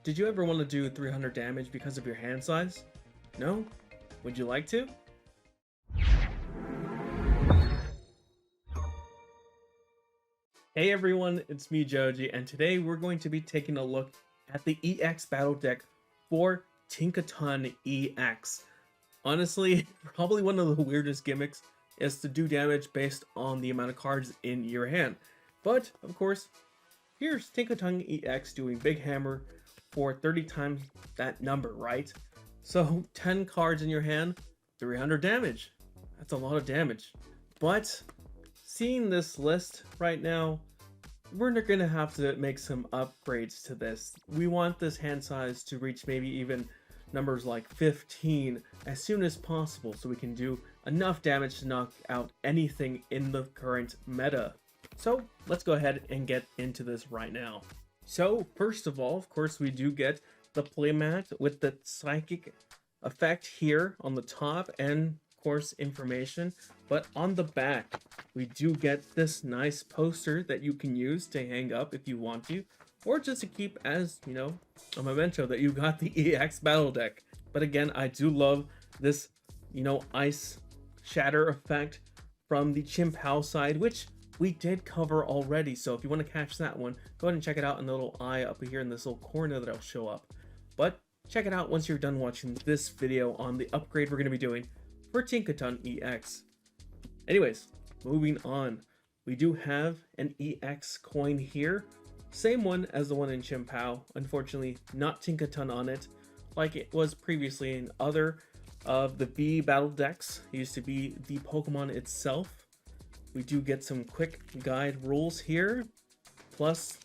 Did you ever want to do 300 damage because of your hand size? No? Would you like to? Hey everyone, it's me Joji, and today we're going to be taking a look at the EX battle deck for Tinkaton EX. Honestly, probably one of the weirdest gimmicks is to do damage based on the amount of cards in your hand. But, of course, here's Tinkaton EX doing Big Hammer for 30 times that number, right? So 10 cards in your hand, 300 damage. That's a lot of damage. But seeing this list right now, we're going to have to make some upgrades to this. We want this hand size to reach maybe even numbers like 15 as soon as possible so we can do enough damage to knock out anything in the current meta. So let's go ahead and get into this right now. So first of all, of course, we do get the playmat with the psychic effect here on the top and of course information, but on the back we do get this nice poster that you can use to hang up if you want to, or just to keep as, you know, a memento that you got the EX battle deck. But again, I do love this, you know, ice shatter effect from the Chien-Pao side, which we did cover already. So if you want to catch that one, go ahead and check it out in the little eye up here in this little corner that'll show up. But check it out once you're done watching this video on the upgrade we're going to be doing for Tinkaton EX. Anyways, moving on. We do have an EX coin here. Same one as the one in Chien-Pao. Unfortunately, not Tinkaton on it, like it was previously in other of the B battle decks. It used to be the Pokemon itself. We do get some quick guide rules here, plus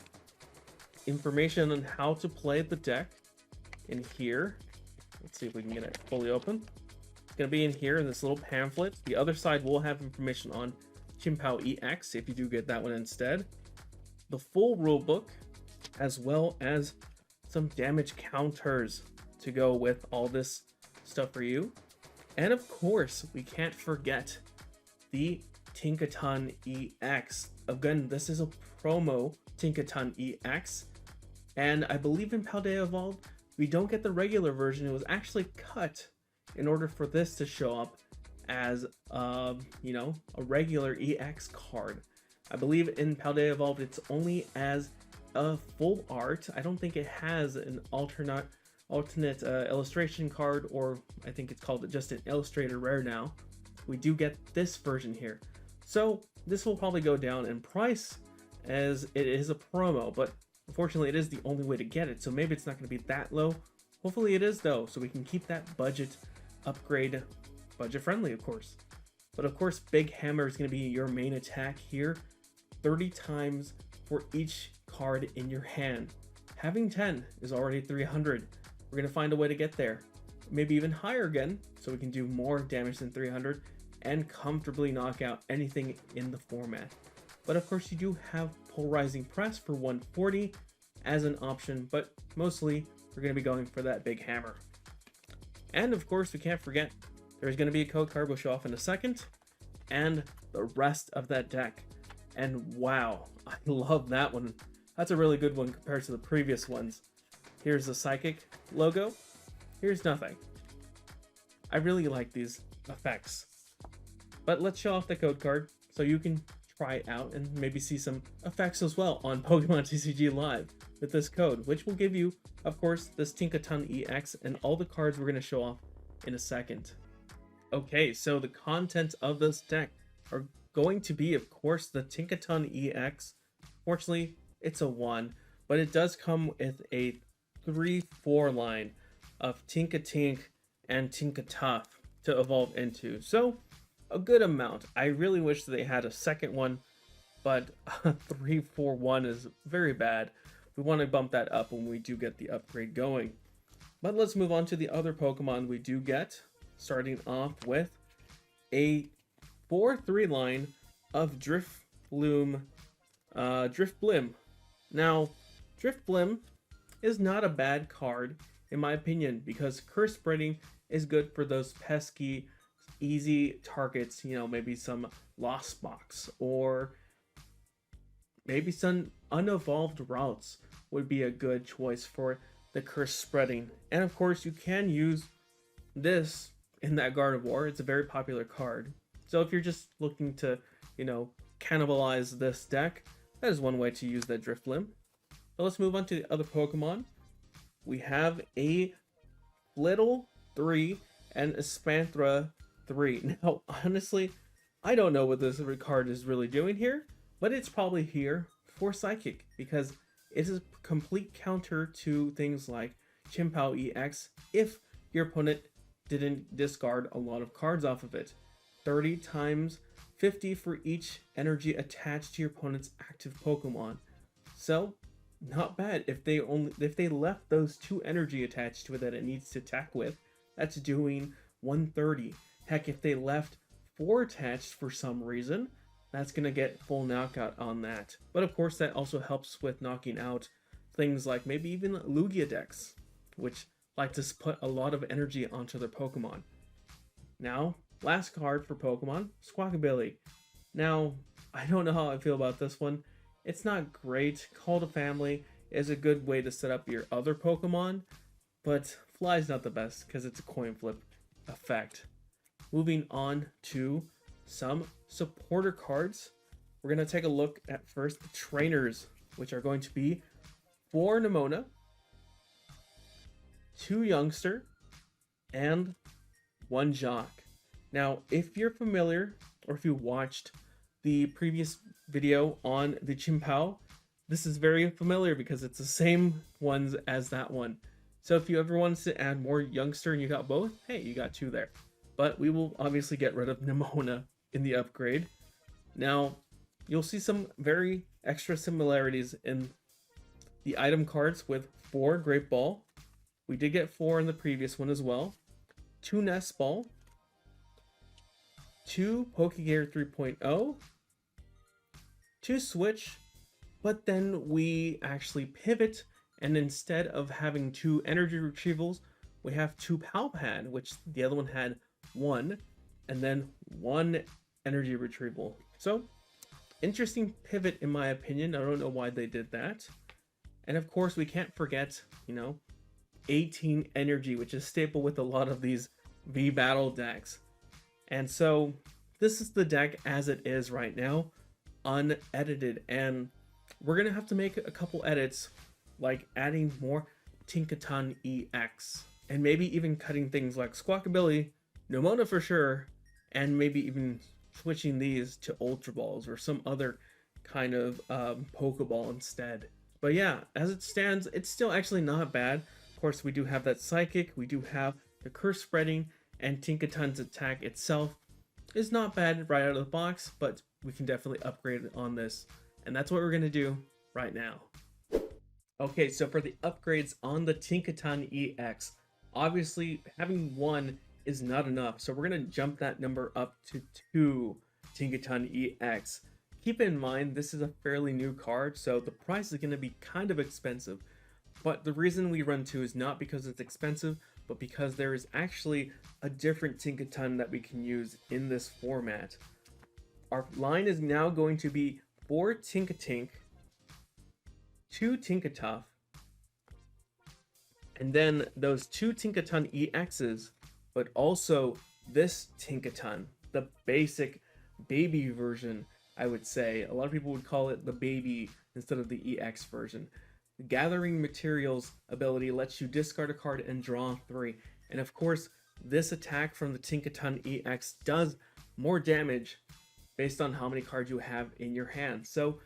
information on how to play the deck in here. Let's see if we can get it fully open. It's going to be in here in this little pamphlet. The other side will have information on Chien-Pao EX if you do get that one instead. The full rulebook, as well as some damage counters to go with all this stuff for you. And of course, we can't forget the Tinkaton EX. Again, this is a promo Tinkaton EX, and I believe in Paldea Evolved we don't get the regular version. It was actually cut in order for this to show up as you know, a regular EX card. I believe in Paldea Evolved it's only as a full art. I don't think it has an alternate illustration card, or I think it's called just an illustrator rare now. We do get this version here. So this will probably go down in price as it is a promo, but unfortunately it is the only way to get it, so maybe it's not going to be that low. Hopefully it is though, so we can keep that budget upgrade budget friendly, of course. But of course, Big Hammer is going to be your main attack here, 30 times for each card in your hand. Having 10 is already 300. We're going to find a way to get there, maybe even higher again, so we can do more damage than 300 and comfortably knock out anything in the format. But of course you do have Polarizing Press for 140 as an option, but mostly we're going to be going for that Big Hammer. And of course we can't forget there's going to be a code card we'll show off in a second, and the rest of that deck. And wow, I love that one. That's a really good one compared to the previous ones. Here's the Psychic logo. Here's nothing. I really like these effects. But let's show off the code card so you can try it out and maybe see some effects as well on Pokemon TCG Live with this code, which will give you, of course, this Tinkaton EX and all the cards we're going to show off in a second. Okay, so the content of this deck are going to be, of course, the Tinkaton EX. Fortunately, it's a 1, but it does come with a 3-4 line of Tinkatink and Tinkatuff to evolve into. So a good amount. I really wish they had a second one, but 3-4-1 is very bad. We want to bump that up when we do get the upgrade going. But let's move on to the other Pokemon we do get, starting off with a 4-3 line of Drifblim. Now, Drifblim is not a bad card in my opinion, because curse spreading is good for those pesky easy targets, you know, maybe some Lost Box or maybe some unevolved routes would be a good choice for the curse spreading. And of course, you can use this in that Gardevoir. It's a very popular card. So if you're just looking to, cannibalize this deck, that is one way to use that Drifloon. But let's move on to the other Pokemon. We have a Flittle 3 and a Spanthra 3. Now, honestly, I don't know what this card is really doing here, but it's probably here for Psychic, because it is a complete counter to things like Chien-Pao EX if your opponent didn't discard a lot of cards off of it. 30 times 50 for each energy attached to your opponent's active Pokemon. So, not bad. If they left those 2 energy attached to it that it needs to attack with, that's doing 130. Heck, if they left 4 attached for some reason, that's gonna get full knockout on that. But of course, that also helps with knocking out things like maybe even Lugia decks, which like to put a lot of energy onto their Pokemon. Now, last card for Pokemon, Squawkabilly. Now, I don't know how I feel about this one. It's not great. Call to Family is a good way to set up your other Pokemon, but Fly's not the best because it's a coin flip effect. Moving on to some supporter cards. We're going to take a look at first the trainers, which are going to be 4 Nemona, 2 Youngster, and 1 Jock. Now, if you're familiar, or if you watched the previous video on the Chien-Pao, this is very familiar because it's the same ones as that one. So if you ever wanted to add more Youngster and you got both, hey, you got 2 there. But we will obviously get rid of Nemona in the upgrade. Now, you'll see some very extra similarities in the item cards with 4 Great Ball. We did get 4 in the previous one as well. 2 Nest Ball. 2 Pokegear 3.0. 2 Switch. But then we actually pivot, and instead of having 2 energy retrievals, we have 2 PAL Pad, which the other one had 1, and then 1 energy retrieval. So, interesting pivot in my opinion. I don't know why they did that. And of course, we can't forget, 18 energy, which is staple with a lot of these V-Battle decks. And so, this is the deck as it is right now, unedited. And we're going to have to make a couple edits, like adding more Tinkaton EX. And maybe even cutting things like Squawkabilly, Nemona for sure, and maybe even switching these to Ultra Balls or some other kind of Pokeball instead. But yeah, as it stands, it's still actually not bad. Of course, we do have that Psychic, we do have the Curse Spreading, and Tinkaton's attack itself is not bad right out of the box, but we can definitely upgrade on this. And that's what we're going to do right now. Okay, so for the upgrades on the Tinkaton EX, obviously having 1 is not enough, so we're going to jump that number up to 2 Tinkaton EX. Keep in mind, this is a fairly new card, so the price is going to be kind of expensive. But the reason we run 2 is not because it's expensive, but because there is actually a different Tinkaton that we can use in this format. Our line is now going to be 4 Tinkatink, 2 Tinkatuff, and then those 2 Tinkaton EXs, but also this Tinkaton, the basic baby version, I would say. A lot of people would call it the baby instead of the EX version. The Gathering Materials ability lets you discard a card and draw 3. And of course, this attack from the Tinkaton EX does more damage based on how many cards you have in your hand. So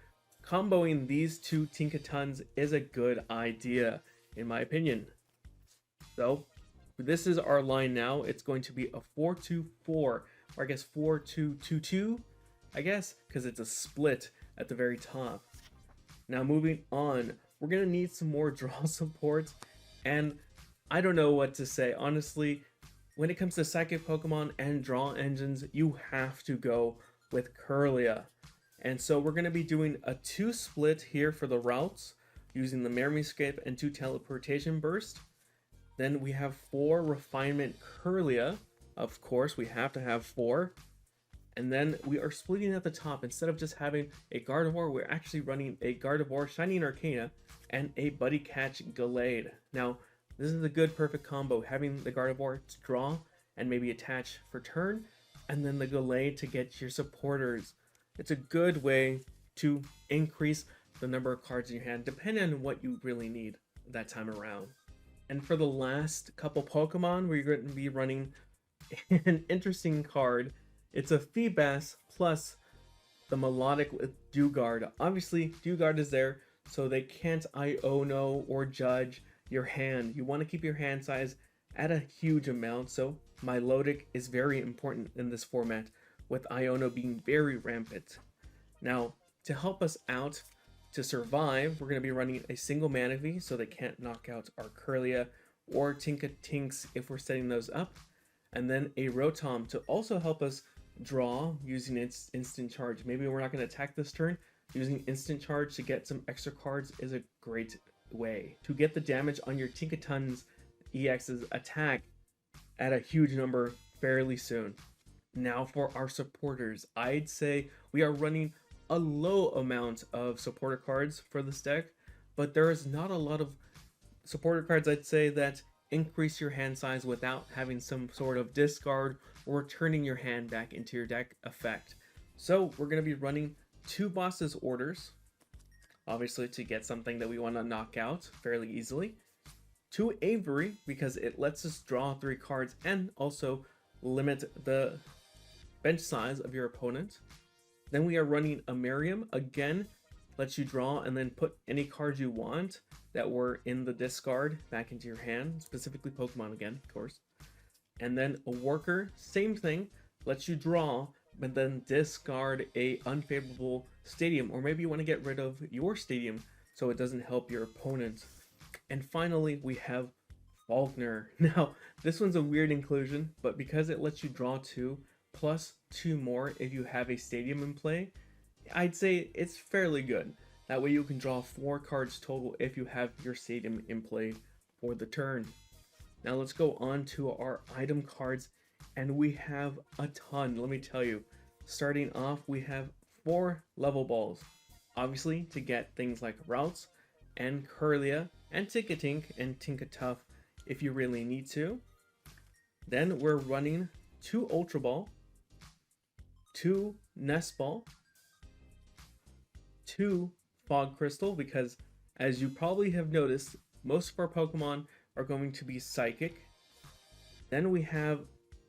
comboing these 2 Tinkatons is a good idea, in my opinion. So this is our line now. It's going to be a 4-2-4, or I guess 4-2-2-2, I guess, because it's a split at the very top. Now moving on, we're going to need some more draw support, and I don't know what to say. Honestly, when it comes to Psychic Pokemon and draw engines, you have to go with Kirlia. And so we're going to be doing a 2 split here for the routes, using the Memory-Scape and 2 Teleportation Burst. Then we have 4 Refinement Kirlia. Of course, we have to have 4. And then we are splitting at the top. Instead of just having a Gardevoir, we're actually running a Gardevoir Shining Arcana and a Buddy Catch Gallade. Now, this is a good perfect combo, having the Gardevoir to draw and maybe attach for turn, and then the Gallade to get your supporters. It's a good way to increase the number of cards in your hand, depending on what you really need that time around. And for the last couple Pokemon, we're going to be running an interesting card. It's a Feebas plus the Milotic with Dewguard. Obviously, Dewguard is there, so they can't Iono or judge your hand. You want to keep your hand size at a huge amount, so Milotic is very important in this format, with Iono being very rampant. Now, to help us out to survive, we're going to be running a single Manaphy, so they can't knock out our Kirlia or Tinkatinks if we're setting those up, and then a Rotom to also help us draw using its instant charge. Maybe we're not going to attack this turn. Using instant charge to get some extra cards is a great way to get the damage on your Tinkaton's EX's attack at a huge number fairly soon. Now for our supporters, I'd say we are running a low amount of supporter cards for this deck, but there is not a lot of supporter cards, I'd say, that increase your hand size without having some sort of discard or turning your hand back into your deck effect. So we're going to be running 2 Boss's Orders, obviously to get something that we want to knock out fairly easily. 2 Avery, because it lets us draw 3 cards and also limit the bench size of your opponent. Then we are running a Miriam, again, lets you draw and then put any cards you want that were in the discard back into your hand, specifically Pokemon again, of course. And then a Worker, same thing, lets you draw, but then discard a unfavorable stadium, or maybe you want to get rid of your stadium so it doesn't help your opponent. And finally, we have Faulkner. Now, this one's a weird inclusion, but because it lets you draw 2, plus 2 more if you have a stadium in play, I'd say it's fairly good. That way you can draw 4 cards total if you have your stadium in play for the turn. Now let's go on to our item cards, and we have a ton, let me tell you. Starting off, we have 4 level balls, obviously to get things like Routes and Kirlia and Tinkatink and Tinkatuff if you really need to. Then we're running 2 Ultra Ball, 2 Nest Ball, 2 Fog Crystal, because as you probably have noticed, most of our Pokemon are going to be Psychic. Then we have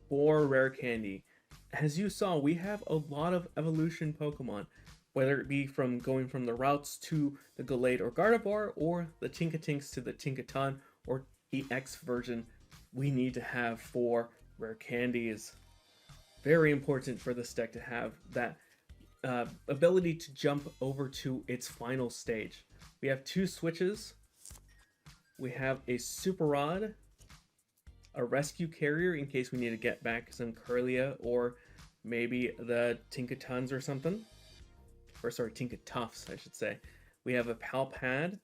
4 Rare Candy. As you saw, we have a lot of evolution Pokemon, whether it be from going from the Routes to the Gallade or Gardevoir, or the Tinkatinks to the Tinkaton or EX version. We need to have 4 Rare Candies. Very important for this deck to have that ability to jump over to its final stage. We have 2 switches. We have a Super Rod, a Rescue Carrier in case we need to get back some Kirlia or maybe the Tinkatons or something. Or sorry, Tinkatuffs, I should say. We have a PAL Pad,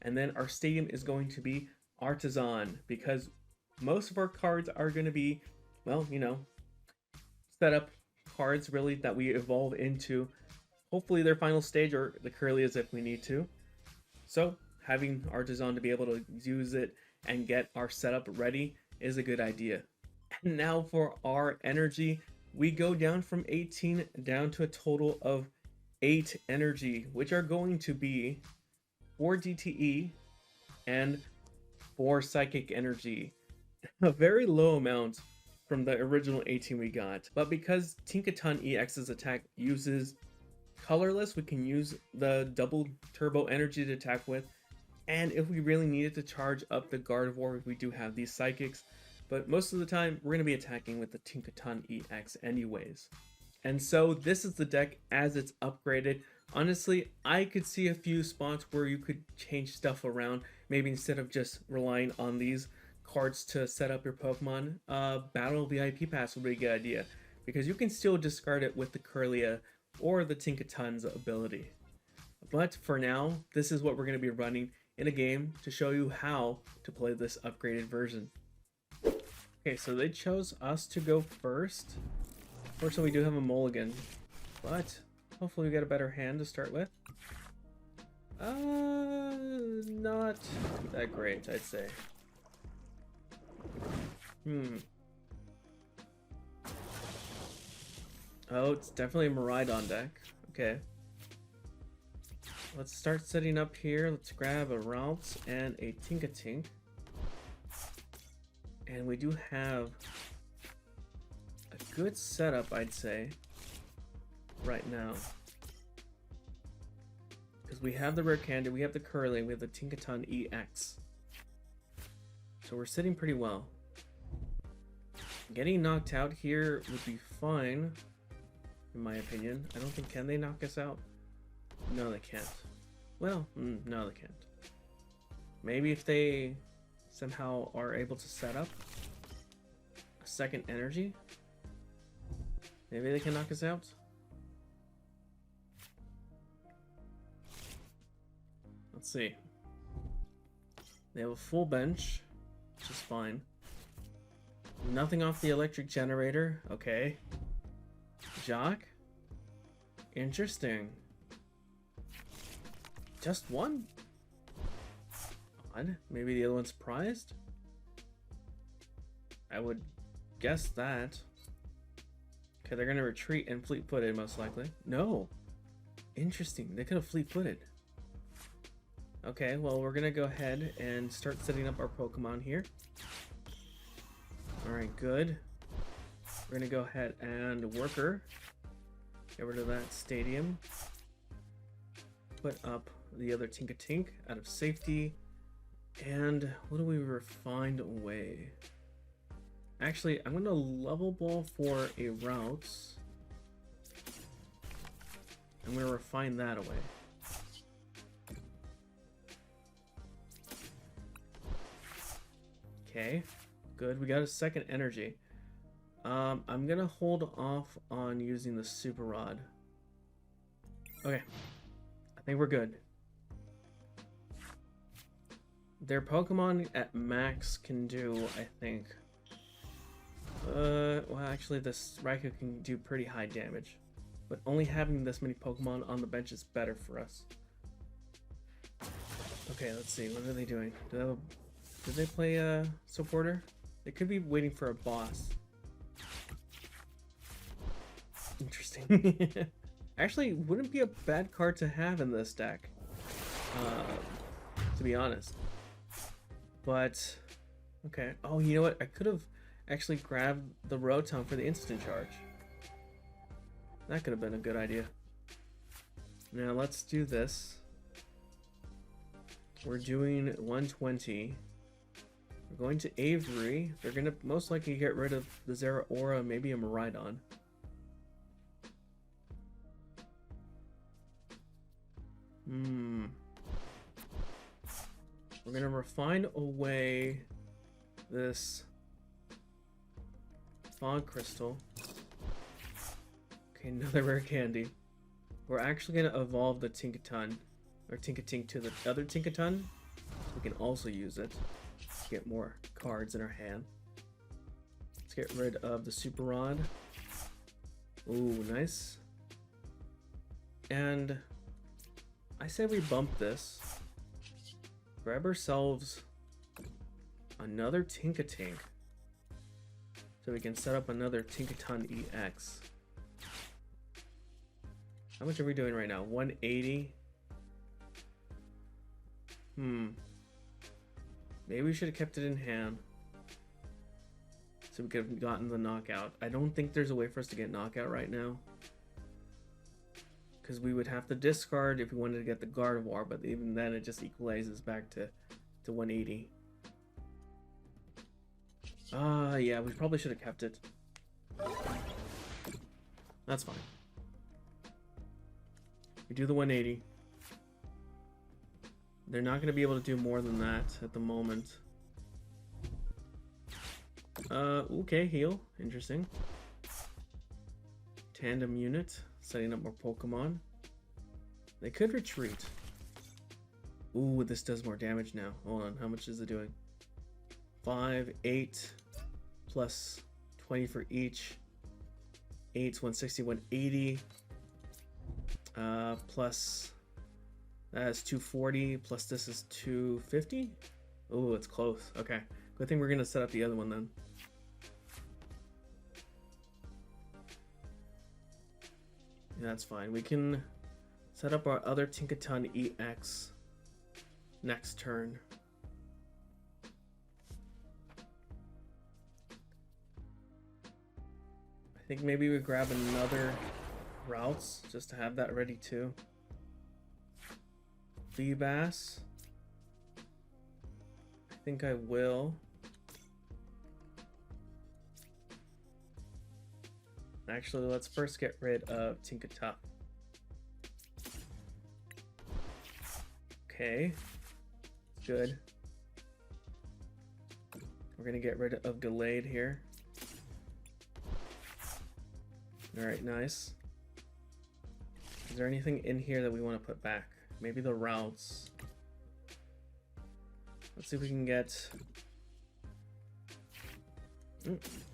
and then our stadium is going to be Artisan, because most of our cards are going to be, well, you know, setup cards really that we evolve into hopefully their final stage, or the Kirlias if we need to. So having Artisan to be able to use it and get our setup ready is a good idea. And now for our energy, we go down from 18 down to a total of 8 energy, which are going to be 4 DTE and 4 psychic energy. A very low amount from the original 18 we got, but because Tinkaton EX's attack uses colorless, we can use the double turbo energy to attack with, and if we really needed to charge up the Gardevoir, we do have these psychics, but most of the time we're going to be attacking with the Tinkaton EX anyways. And so this is the deck as it's upgraded. Honestly, I could see a few spots where you could change stuff around, maybe instead of just relying on these cards to set up your Pokemon, Battle VIP Pass would be a good idea, because you can still discard it with the Kirlia or the Tinkaton's ability. But for now, this is what we're going to be running in a game to show you how to play this upgraded version. Okay, so they chose us to go first, Unfortunately, we do have a mulligan, but hopefully we get a better hand to start with. Not that great, I'd say. Oh, it's definitely a Miraidon deck. Okay. Let's start setting up here. Let's grab a Ralts and a Tinkatink. And we do have a good setup, I'd say, right now. Because we have the Rare Candy, we have the Curly, we have the Tinkaton EX. So we're sitting pretty well. Getting knocked out here would be fine, in my opinion. I don't think, can they knock us out? No, they can't. Well, no, they can't. Maybe if they somehow are able to set up a second energy, maybe they can knock us out. Let's see. They have a full bench, which is fine. Nothing off the electric generator. Okay. Jock? Interesting. Just one? Odd. Maybe the other one's prized? I would guess that. Okay, they're gonna retreat and fleet-footed, most likely. No! Interesting. They could have fleet-footed. Okay, well, we're gonna go ahead and start setting up our Pokemon here. Alright, good. We're gonna go ahead and Worker. Get rid of that stadium. Put up the other Tinkatink out of safety. And what do we refine away? Actually, I'm gonna level ball for a Routes. I'm gonna refine that away. Okay, good. We got a second energy. I'm gonna hold off on using the Super Rod. Okay, I think we're good. Their Pokemon at max can do, I think. Well, actually, this Raikou can do pretty high damage, but only having this many Pokemon on the bench is better for us. Okay, let's see. What are they doing? Did they play a supporter? They could be waiting for a boss. Interesting. Actually, wouldn't be a bad card to have in this deck, to be honest. But, okay. Oh, you know what? I could have actually grabbed the Rotom for the instant charge. That could have been a good idea. Now, let's do this. We're doing 120. We're going to Avery. They're going to most likely get rid of the Zeraora, maybe a Miraidon. We're going to refine away this Fog Crystal. Okay, another Rare Candy. We're actually going to evolve the Tinkaton, or Tinkatink, to the other Tinkaton. We can also use it to get more cards in our hand. Let's get rid of the Super Rod. Ooh, nice. And I say we bump this. Grab ourselves another Tinkatink, so we can set up another Tinkaton EX. How much are we doing right now? 180. Maybe we should have kept it in hand, so we could have gotten the knockout. I don't think there's a way for us to get knockout right now, because we would have to discard if we wanted to get the Gardevoir, but even then it just equalizes back to 180. Yeah, we probably should have kept it. That's fine. We do the 180. They're not going to be able to do more than that at the moment. Okay, heal. Interesting. Tandem unit. Setting up more Pokemon. They could retreat. Ooh, this does more damage now. Hold on, how much is it doing? 5, 8, plus 20 for each. 108, 160, 180. Plus that is 240. Plus this is 250. Oh, it's close. Okay. Good thing we're gonna set up the other one then. Yeah, that's fine. We can set up our other Tinkaton EX next turn. I think maybe we grab another routes just to have that ready too. Feebas. I think I will. Actually, let's first get rid of Tinkatuff. Okay, good. We're gonna get rid of Delayed here. Alright, nice. Is there anything in here that we want to put back? Maybe the routes. Let's see if we can get...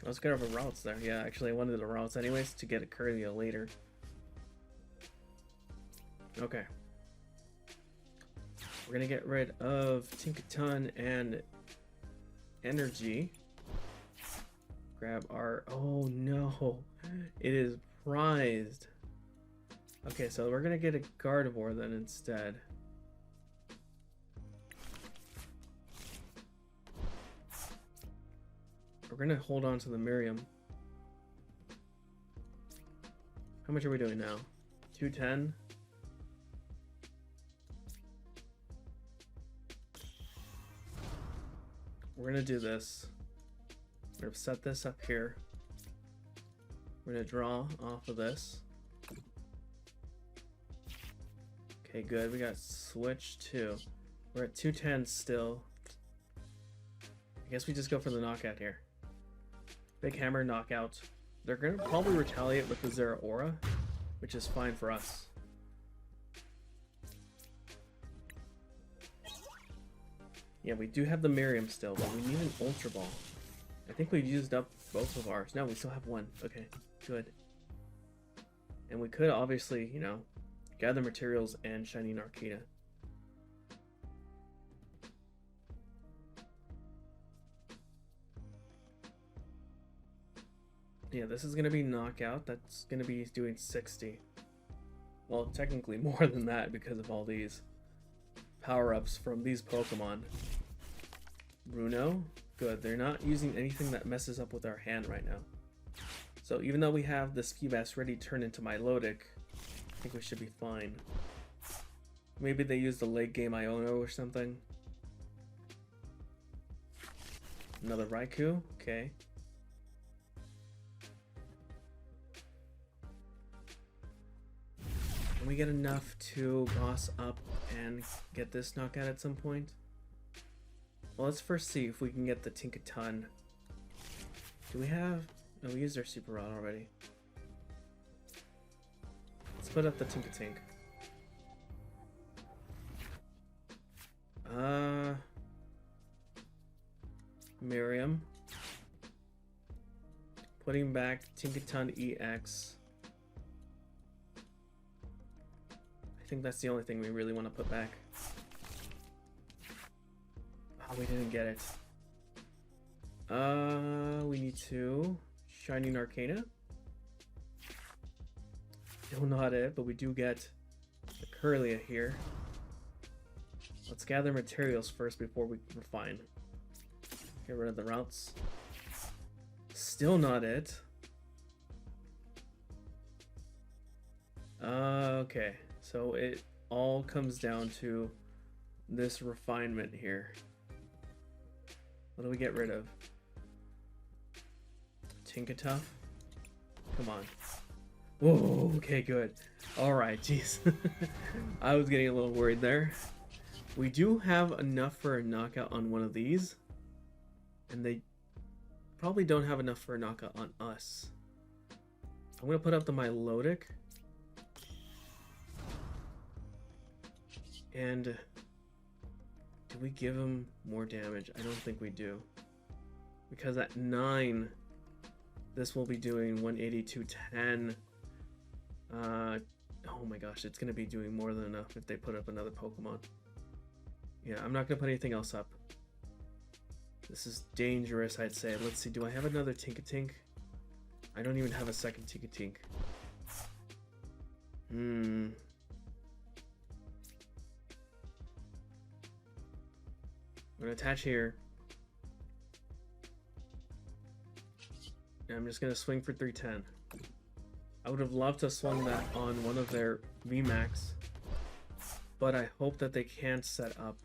let's get over routes there. Yeah, actually I wanted the routes anyways to get a Curlia later. Okay. We're gonna get rid of Tinkaton and Energy. Grab our... oh no! It is prized! Okay, so we're gonna get a Gardevoir then instead. We're gonna hold on to the Miriam. How much are we doing now? 210? We're gonna do this. We're gonna set this up here. We're gonna draw off of this. Okay, good. We got switch too. We're at 210 still. I guess we just go for the knockout here. Big Hammer knockout. They're gonna probably retaliate with the Zeraora, which is fine for us. Yeah, we do have the Miriam still, but we need an Ultra Ball. I think we've used up both of ours. No, we still have one. Okay, good. And we could obviously, you know, gather materials and Shining Arcata. Yeah, this is going to be knockout. That's going to be doing 60. Well, technically more than that because of all these power-ups from these Pokemon. Bruno, good. They're not using anything that messes up with our hand right now. So even though we have this Feebas ready to turn into Milotic, I think we should be fine. Maybe they use the late game Iono or something. Another Raikou, okay. Can we get enough to boss up and get this knockout at some point? Well, let's first see if we can get the Tinkaton. Do we have... no, we used our Super Rod already. Let's put up the Tinkatink. Miriam. Putting back Tinkaton EX. I think that's the only thing we really want to put back. Oh, we didn't get it. We need to... Shining Arcana. Still not it, but we do get the Curlia here. Let's gather materials first before we refine. Get rid of the routes. Still not it. Okay, so it all comes down to this refinement here. What do we get rid of? Tinkatuff? Come on. Whoa, okay, good. Alright, jeez. I was getting a little worried there. We do have enough for a knockout on one of these. And they probably don't have enough for a knockout on us. I'm going to put up the Milotic. And do we give him more damage? I don't think we do. Because at 9, This will be doing 180, 210. Oh my gosh, it's gonna be doing more than enough if they put up another Pokemon. Yeah, I'm not gonna put anything else up. This is dangerous, I'd say. Let's see, do I have another Tinkatink? I don't even have a second Tinkatink. I'm gonna attach here. And I'm just gonna swing for 310. I would have loved to swung that on one of their VMAX, but I hope that they can set up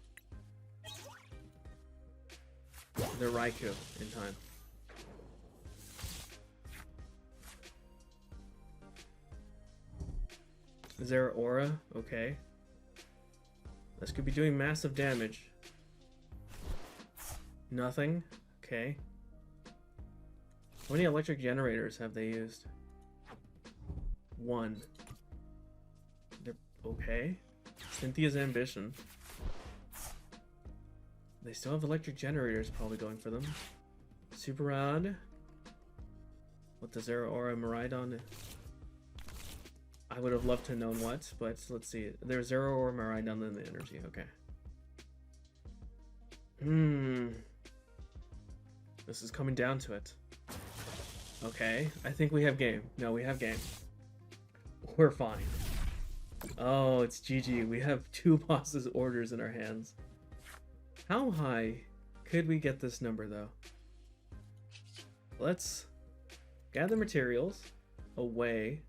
their Raikou in time. Is there an aura? Okay. This could be doing massive damage. Nothing? Okay. How many electric generators have they used? 1. They're okay. Cynthia's Ambition. They still have electric generators probably going for them. Super Rod. What does their aura Miraidon? I would have loved to know what, but let's see. There's Zero or Miraidon in the energy. Okay. This is coming down to it. Okay, I think we have game. No, we have game. We're fine. Oh, it's GG. We have 2 bosses' orders in our hands. How high could we get this number, though? Let's gather materials away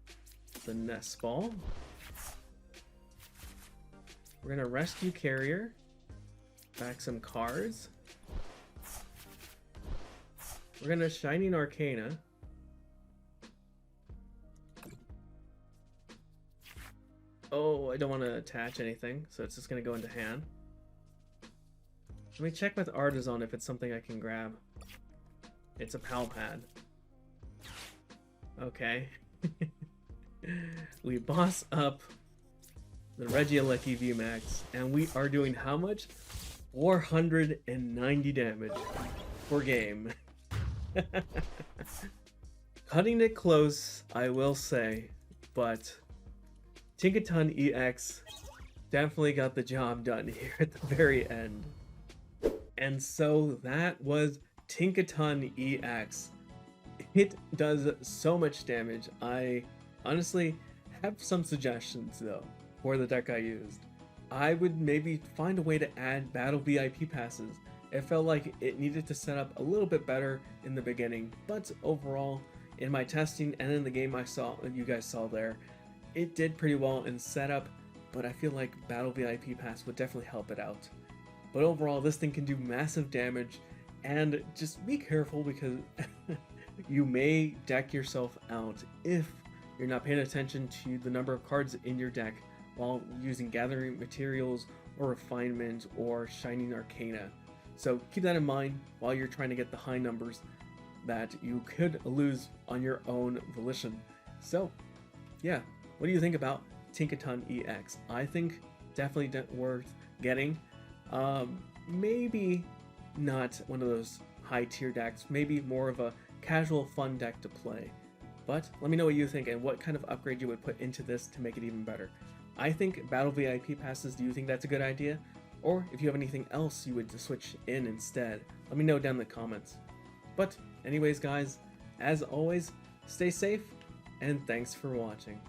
the nest ball. We're gonna rescue carrier. Back some cards. We're gonna Shining Arcana. Oh, I don't want to attach anything, so it's just gonna go into hand. Let me check with Artisan if it's something I can grab. It's a PAL pad. Okay. We boss up the Regieleki VMAX, and we are doing how much? 490 damage per game. Cutting it close, I will say, but Tinkaton EX definitely got the job done here at the very end. And so that was Tinkaton EX. It does so much damage. I honestly have some suggestions though for the deck I used. I would maybe find a way to add battle VIP passes. It felt like it needed to set up a little bit better in the beginning, but overall in my testing and in the game you guys saw there, it did pretty well in setup, but I feel like battle VIP pass would definitely help it out. But overall, this thing can do massive damage, and just be careful because you may deck yourself out if you're not paying attention to the number of cards in your deck while using gathering materials or refinement or Shining Arcana. So keep that in mind while you're trying to get the high numbers that you could lose on your own volition. So yeah, what do you think about Tinkaton EX? I think definitely worth getting. Maybe not one of those high tier decks, maybe more of a casual fun deck to play. But let me know what you think and what kind of upgrade you would put into this to make it even better. I think battle VIP passes, do you think that's a good idea? Or if you have anything else you would switch in instead, let me know down in the comments. But anyways guys, as always, stay safe and thanks for watching.